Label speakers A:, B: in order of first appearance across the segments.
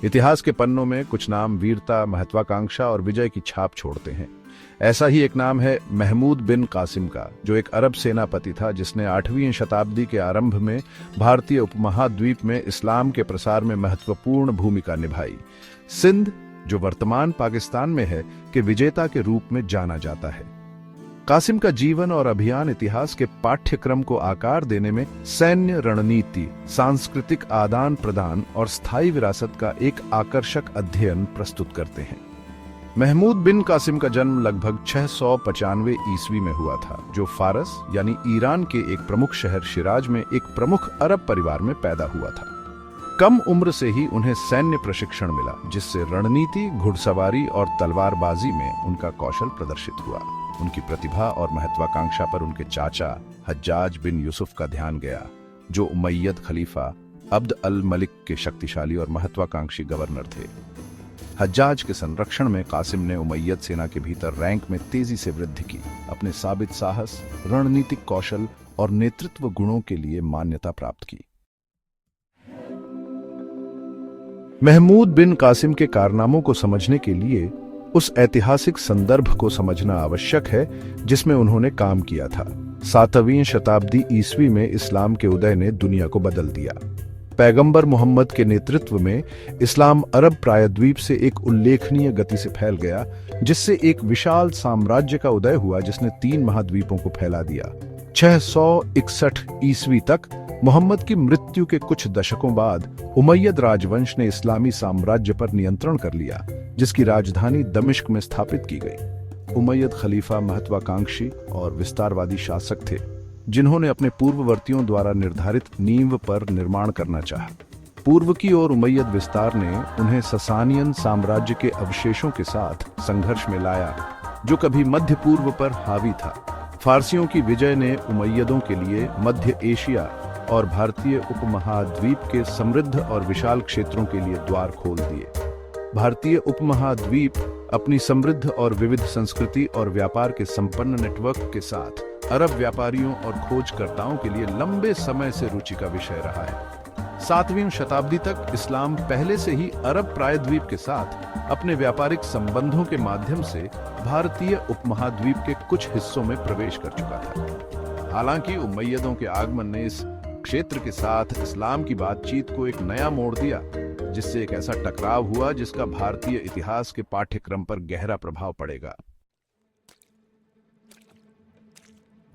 A: इतिहास के पन्नों में कुछ नाम वीरता, महत्वाकांक्षा और विजय की छाप छोड़ते हैं। ऐसा ही एक नाम है महमूद बिन कासिम का, जो एक अरब सेनापति था जिसने 8वीं शताब्दी के आरंभ में भारतीय उपमहाद्वीप में इस्लाम के प्रसार में महत्वपूर्ण भूमिका निभाई। सिंध, जो वर्तमान पाकिस्तान में है, के विजेता के रूप में जाना जाता है। कासिम का जीवन और अभियान इतिहास के पाठ्यक्रम को आकार देने में सैन्य रणनीति, सांस्कृतिक आदान प्रदान और स्थायी विरासत का एक आकर्षक अध्ययन प्रस्तुत करते हैं। महमूद बिन कासिम का जन्म लगभग 695 ईस्वी में हुआ था, जो फारस यानी ईरान के एक प्रमुख शहर शिराज में एक प्रमुख अरब परिवार में पैदा हुआ था। कम उम्र से ही उन्हें सैन्य प्रशिक्षण मिला, जिससे रणनीति, घुड़सवारी और तलवारबाजी में उनका कौशल प्रदर्शित हुआ। उनकी प्रतिभा और महत्वाकांक्षा पर उनके चाचा हज्जाज बिन यूसुफ का ध्यान गया, जो उमैयद खलीफा अब्द अल मलिक के शक्तिशाली और महत्वाकांक्षी गवर्नर थे। हज्जाज के संरक्षण में कासिम ने उमैयद सेना के भीतर रैंक में तेजी से वृद्धि की। अपने साबित साहस, रणनीतिक कौशल और नेतृत्व गुणों के लिए मान्यता प्राप्त की। महमूद बिन कासिम के कारनामों को समझने के लिए उस ऐतिहासिक संदर्भ को समझना आवश्यक है जिसमें उन्होंने काम किया था। 7वीं शताब्दी ईस्वी में इस्लाम के उदय ने दुनिया को बदल दिया। पैगंबर मोहम्मद के नेतृत्व में इस्लाम अरब प्रायद्वीप से एक उल्लेखनीय गति से फैल गया, जिससे एक विशाल साम्राज्य का उदय हुआ जिसने 3 महाद्वीपों को फैला दिया। 661 ईस्वी तक, मोहम्मद की मृत्यु के कुछ दशकों बाद, उमैयद राजवंश ने इस्लामी साम्राज्य पर नियंत्रण कर लिया, जिसकी राजधानी दमिश्क में स्थापित की गई। उमैयद खलीफा महत्वाकांक्षी और विस्तारवादी शासक थे, जिन्होंने अपने पूर्ववर्तियों द्वारा निर्धारित नींव पर निर्माण करना चाहा। पूर्व की ओर उमैयद विस्तार ने उन्हें ससानियन साम्राज्य के अवशेषों के साथ संघर्ष में लाया, जो कभी मध्य पूर्व पर हावी था। फारसियों की विजय ने उमैयदों के लिए मध्य एशिया और भारतीय उपमहाद्वीप के समृद्ध और विशाल क्षेत्रों के लिए द्वार खोल दिए। भारतीय उपमहाद्वीप अपनी समृद्ध और विविध संस्कृति और व्यापार के संपन्न नेटवर्क के साथ अरब व्यापारियों और खोजकर्ताओं के लिए लंबे समय से रुचि का विषय रहा है। 7वीं शताब्दी तक इस्लाम पहले से ही अरब प्रायद्वीप के साथ अपने व्यापारिक संबंधों के माध्यम से भारतीय उपमहाद्वीप के कुछ हिस्सों में प्रवेश कर चुका था। हालांकि उमैयदों के आगमन ने इस क्षेत्र के साथ इस्लाम की बातचीत को एक नया मोड़ दिया, जिससे एक ऐसा टकराव हुआ जिसका भारतीय इतिहास के पाठ्यक्रम पर गहरा प्रभाव पड़ेगा।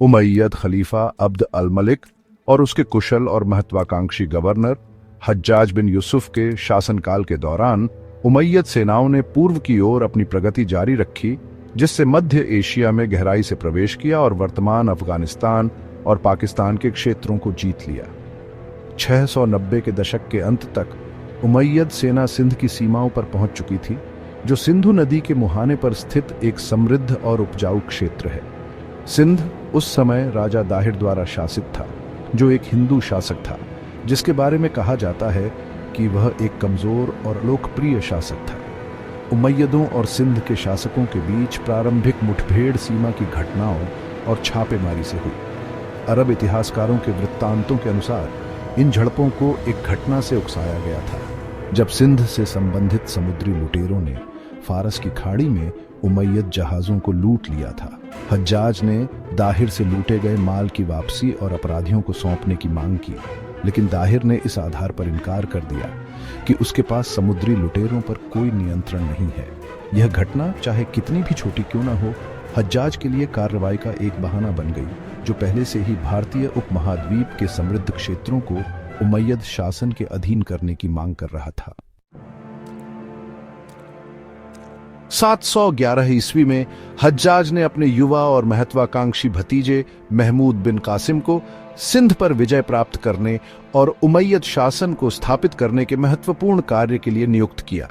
A: उमैयद खलीफा अब्द अल मलिक और उसके कुशल और महत्वाकांक्षी गवर्नर हज्जाज बिन यूसुफ के शासनकाल के दौरान उमैयद सेनाओं ने पूर्व की ओर अपनी प्रगति जारी रखी, जिससे मध्य एशिया में गहराई से प्रवेश किया और वर्तमान अफगानिस्तान और पाकिस्तान के क्षेत्रों को जीत लिया। 690 के दशक के अंत तक उमैयद सेना सिंध की सीमाओं पर पहुंच चुकी थी, जो सिंधु नदी के मुहाने पर स्थित एक समृद्ध और उपजाऊ क्षेत्र है। सिंध उस समय राजा दाहिर द्वारा शासित था, जो एक हिंदू शासक था, जिसके बारे में कहा जाता है कि वह एक कमजोर और लोकप्रिय शासक था। उमैयदों और सिंध के शासकों के बीच प्रारंभिक मुठभेड़ सीमा की घटनाओं और छापेमारी से हुई। अरब इतिहासकारों के वृत्तांतों के अनुसार इन झड़पों को एक घटना से उकसाया गया था, जब सिंध से संबंधित समुद्री लुटेरों ने फारस की खाड़ी में उमैयद जहाजों को लूट लिया था। हज्जाज ने दाहिर से लूटे गए माल की वापसी और अपराधियों को सौंपने की मांग की, लेकिन दाहिर ने इस आधार पर इनकार कर दिया कि उसके पास समुद्री लुटेरों पर कोई नियंत्रण नहीं है। यह घटना चाहे कितनी भी छोटी क्यों ना हो, हज्जाज के लिए कार्रवाई का एक बहाना बन गई, जो पहले से ही भारतीय उपमहाद्वीप के समृद्ध क्षेत्रों को उमैयद शासन के अधीन करने की मांग कर रहा था। 711 ईस्वी में हज्जाज ने अपने युवा और महत्वाकांक्षी भतीजे महमूद बिन कासिम को सिंध पर विजय प्राप्त करने और उमैयद शासन को स्थापित करने के महत्वपूर्ण कार्य के लिए नियुक्त किया।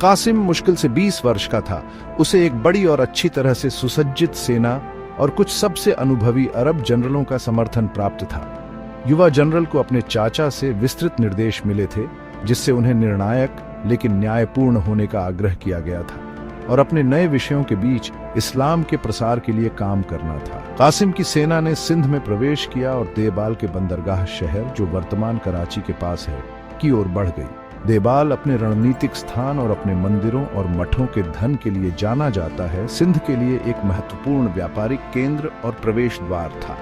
A: कासिम मुश्किल से 20 वर्ष का था। उसे एक बड़ी और अच्छी तरह से सुसज्जित सेना और कुछ सबसे अनुभवी अरब जनरलों का समर्थन प्राप्त था। युवा जनरल को अपने चाचा से विस्तृत निर्देश मिले थे, जिससे उन्हें निर्णायक लेकिन न्यायपूर्ण होने का आग्रह किया गया था और अपने नए विषयों के बीच इस्लाम के प्रसार के लिए काम करना था। कासिम की सेना ने सिंध में प्रवेश किया और देबाल के बंदरगाह शहर, जो वर्तमान कराची के पास है, की ओर बढ़ गई। देवाल अपने रणनीतिक स्थान और अपने मंदिरों और मठों के धन के लिए जाना जाता है। सिंध के लिए एक महत्वपूर्ण व्यापारिक केंद्र और प्रवेश द्वार था।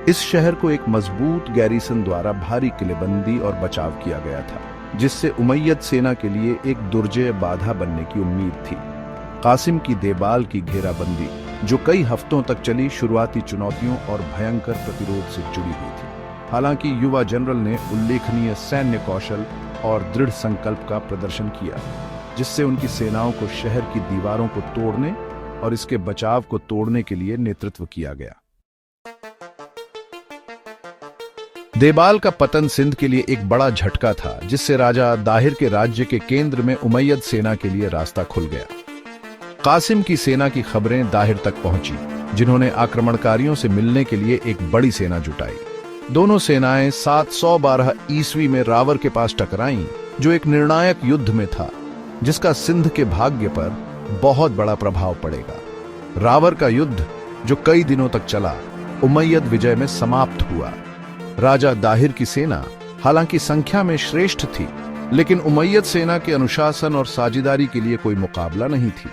A: इस शहर को एक मजबूत गैरिसन द्वारा भारी किलेबंदी और बचाव किया गया था, जिससे उमैयद सेना के लिए एक दुर्जय बाधा बनने की उम्मीद थी। कासिम की देवाल की घेराबंदी, जो कई हफ्तों तक चली, शुरुआती चुनौतियों और भयंकर प्रतिरोध से जुड़ी हुई थी। हालांकि युवा जनरल ने उल्लेखनीय सैन्य कौशल और दृढ़ संकल्प का प्रदर्शन किया, जिससे उनकी सेनाओं को शहर की दीवारों को तोड़ने और इसके बचाव को तोड़ने के लिए नेतृत्व किया गया। देवाल का पतन सिंध के लिए एक बड़ा झटका था, जिससे राजा दाहिर के राज्य के केंद्र में उमैयद सेना के लिए रास्ता खुल गया। कासिम की सेना की खबरें दाहिर तक पहुंची, जिन्होंने आक्रमणकारियों से मिलने के लिए एक बड़ी सेना जुटाई। दोनों सेनाएं 712 ईस्वी में रावर के पास टकराईं, जो एक निर्णायक युद्ध में था, जिसका सिंध के भाग्य पर बहुत बड़ा प्रभाव पड़ेगा। रावर का युद्ध, जो कई दिनों तक चला, उमैयद विजय में समाप्त हुआ। राजा दाहिर की सेना हालांकि संख्या में श्रेष्ठ थी, लेकिन उमैयद सेना के अनुशासन और साझेदारी के लिए कोई मुकाबला नहीं थी।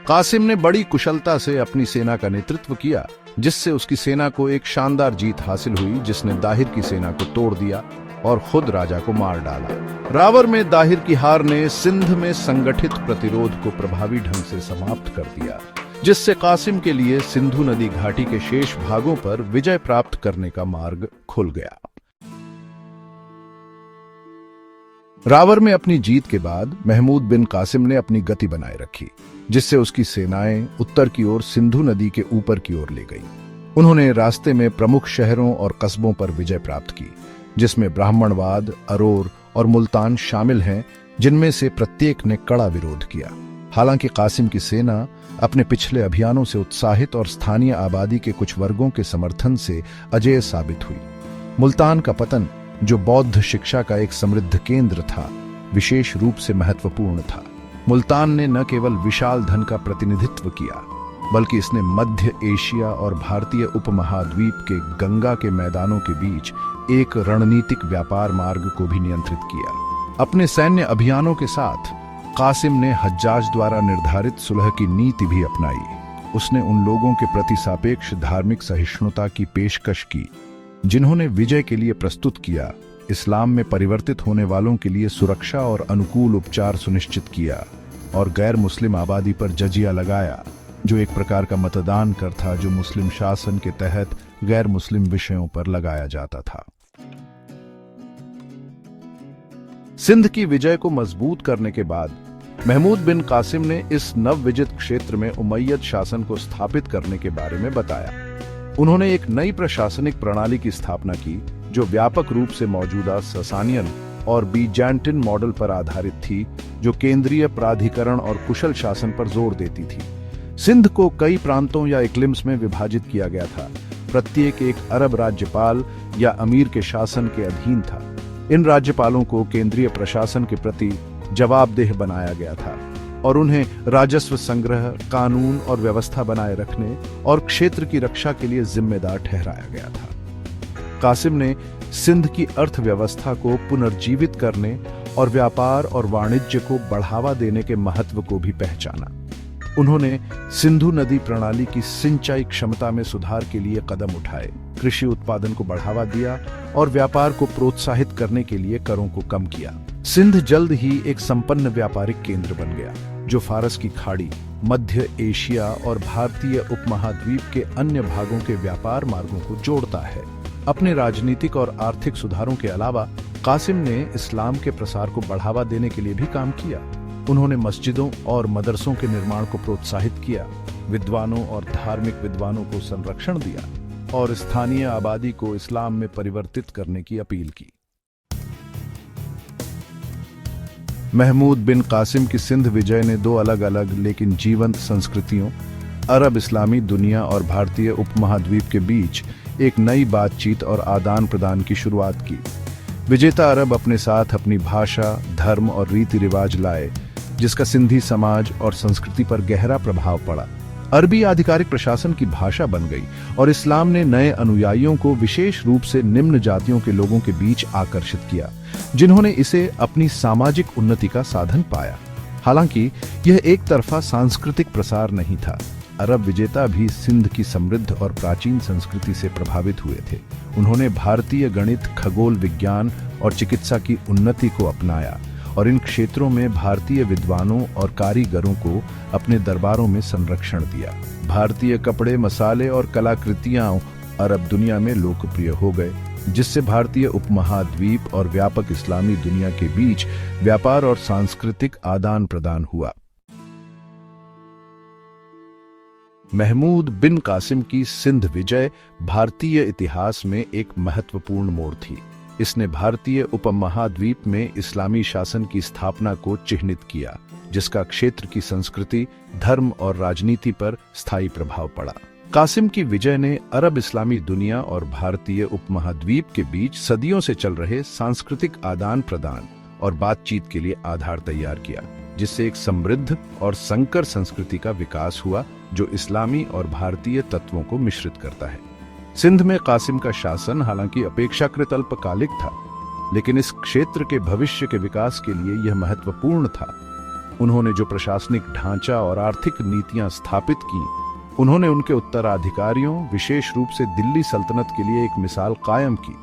A: कासिम ने बड़ी कुशलता से अपनी सेना का नेतृत्व किया, जिससे उसकी सेना को एक शानदार जीत हासिल हुई, जिसने दाहिर की सेना को तोड़ दिया और खुद राजा को मार डाला। रावर में दाहिर की हार ने सिंध में संगठित प्रतिरोध को प्रभावी ढंग से समाप्त कर दिया, जिससे कासिम के लिए सिंधु नदी घाटी के शेष भागों पर विजय प्राप्त करने का मार्ग खुल गया। रावर में अपनी जीत के बाद महमूद बिन कासिम ने अपनी गति बनाए रखी, जिससे उसकी सेनाएं उत्तर की ओर सिंधु नदी के ऊपर की ओर ले गई। उन्होंने रास्ते में प्रमुख शहरों और कस्बों पर विजय प्राप्त की, जिसमें ब्राह्मणवाद, अरोर और मुल्तान शामिल हैं, जिनमें से प्रत्येक ने कड़ा विरोध किया। हालांकि कासिम की सेना अपने पिछले अभियानों से उत्साहित और स्थानीय आबादी के कुछ वर्गों के समर्थन से अजेय साबित हुई। मुल्तान का पतन, जो बौद्ध शिक्षा का एक समृद्ध केंद्र था, विशेष रूप से महत्वपूर्ण था। मुल्तान ने न केवल विशाल धन का प्रतिनिधित्व किया, बल्कि इसने मध्य एशिया और भारतीय उपमहाद्वीप के गंगा के मैदानों के बीच एक रणनीतिक व्यापार मार्ग को भी नियंत्रित किया। अपने सैन्य अभियानों के साथ कासिम ने हज्जाज द्वारा निर्धारित सुलह की नीति भी अपनाई। उसने उन लोगों के प्रति सापेक्ष धार्मिक सहिष्णुता की पेशकश की, जिन्होंने विजय के लिए प्रस्तुत किया, इस्लाम में परिवर्तित होने वालों के लिए सुरक्षा और अनुकूल उपचार सुनिश्चित किया, और गैर मुस्लिम आबादी पर जजिया लगाया, जो एक प्रकार का मतदान कर था, जो मुस्लिम शासन के तहत गैर मुस्लिम विषयों पर लगाया जाता था। सिंध की विजय को मजबूत करने के बाद महमूद बिन कासिम ने इस नवविजित क्षेत्र में उमैयद शासन को स्थापित करने के बारे में बताया। उन्होंने एक नई प्रशासनिक प्रणाली की स्थापना की, जो व्यापक रूप से मौजूदा ससानियन और बीजांटिन मॉडल पर आधारित थी, जो केंद्रीय प्राधिकरण और कुशल शासन पर जोर देती थी। सिंध को कई प्रांतों या इक्लिम्स में विभाजित किया गया था। प्रत्येक एक अरब राज्यपाल या अमीर के शासन के अधीन था। इन राज्यपालों को केंद्रीय प्रशासन के प्रति जवाबदेह बनाया गया था और उन्हें राजस्व संग्रह, कानून और व्यवस्था बनाए रखने और क्षेत्र की रक्षा के लिए जिम्मेदार ठहराया गया था। कासिम ने सिंध की अर्थव्यवस्था को पुनर्जीवित करने और व्यापार और वाणिज्य को बढ़ावा देने के महत्व को भी पहचाना। उन्होंने सिंधु नदी प्रणाली की सिंचाई क्षमता में सुधार के लिए कदम उठाए, कृषि उत्पादन को बढ़ावा दिया और व्यापार को प्रोत्साहित करने के लिए करों को कम किया। सिंध जल्द ही एक संपन्न व्यापारिक केंद्र बन गया, जो फारस की खाड़ी, मध्य एशिया और भारतीय उपमहाद्वीप के अन्य भागों के व्यापार मार्गों को जोड़ता है। अपने राजनीतिक और आर्थिक सुधारों के अलावा कासिम ने इस्लाम के प्रसार को बढ़ावा देने के लिए भी काम किया। उन्होंने मस्जिदों और मदरसों के निर्माण को प्रोत्साहित किया, विद्वानों और धार्मिक विद्वानों को संरक्षण दिया और स्थानीय आबादी को इस्लाम में परिवर्तित करने की अपील की। महमूद बिन कासिम की सिंध विजय ने दो अलग अलग लेकिन जीवंत संस्कृतियों, अरब इस्लामी दुनिया और भारतीय उपमहाद्वीप के बीच एक नई बातचीत और आदान प्रदान की शुरुआत की। विजेता अरब अपने साथ अपनी भाषा, धर्म और रीति रिवाज लाए, जिसका सिंधी समाज और संस्कृति पर गहरा प्रभाव पड़ा। अरबी आधिकारिक प्रशासन की भाषा बन गई और इस्लाम ने नए अनुयायियों को विशेष रूप से निम्न जातियों के लोगों के बीच आकर्षित किया, जिन्होंने इसे अपनी सामाजिक उन्नति का साधन पाया। हालांकि यह एक तरफा सांस्कृतिक प्रसार नहीं था। अरब विजेता भी सिंध की समृद्ध और प्राचीन संस्कृति से प्रभावित हुए थे। उन्होंने भारतीय गणित, खगोल विज्ञान और चिकित्सा की उन्नति को अपनाया और इन क्षेत्रों में भारतीय विद्वानों और कारीगरों को अपने दरबारों में संरक्षण दिया। भारतीय कपड़े, मसाले और कलाकृतियां अरब दुनिया में लोकप्रिय हो गए, जिससे भारतीय उपमहाद्वीप और व्यापक इस्लामी दुनिया के बीच व्यापार और सांस्कृतिक आदान प्रदान हुआ। महमूद बिन कासिम की सिंध विजय भारतीय इतिहास में एक महत्वपूर्ण मोड़ थी। इसने भारतीय उपमहाद्वीप में इस्लामी शासन की स्थापना को चिह्नित किया, जिसका क्षेत्र की संस्कृति, धर्म और राजनीति पर स्थायी प्रभाव पड़ा। कासिम की विजय ने अरब इस्लामी दुनिया और भारतीय उपमहाद्वीप के बीच सदियों से चल रहे सांस्कृतिक आदान प्रदान और बातचीत के लिए आधार तैयार किया, जिससे एक समृद्ध और संकर संस्कृति का विकास हुआ जो इस्लामी और भारतीय तत्वों को मिश्रित करता है। सिंध में कासिम का शासन हालांकि अपेक्षाकृत अल्पकालिक था, लेकिन इस क्षेत्र के भविष्य के विकास के लिए यह महत्वपूर्ण था। उन्होंने जो प्रशासनिक ढांचा और आर्थिक नीतियां स्थापित की, उन्होंने उनके उत्तराधिकारियों, विशेष रूप से दिल्ली सल्तनत के लिए एक मिसाल कायम की,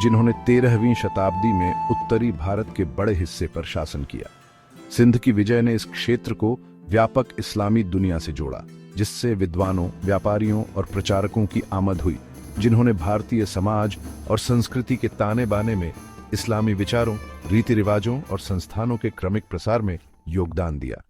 A: जिन्होंने 13वीं शताब्दी में उत्तरी भारत के बड़े हिस्से पर शासन किया। सिंध की विजय ने इस क्षेत्र को व्यापक इस्लामी दुनिया से जोड़ा, जिससे विद्वानों, व्यापारियों और प्रचारकों की आमद हुई, जिन्होंने भारतीय समाज और संस्कृति के ताने बाने में इस्लामी विचारों, रीति रिवाजों और संस्थानों के क्रमिक प्रसार में योगदान दिया।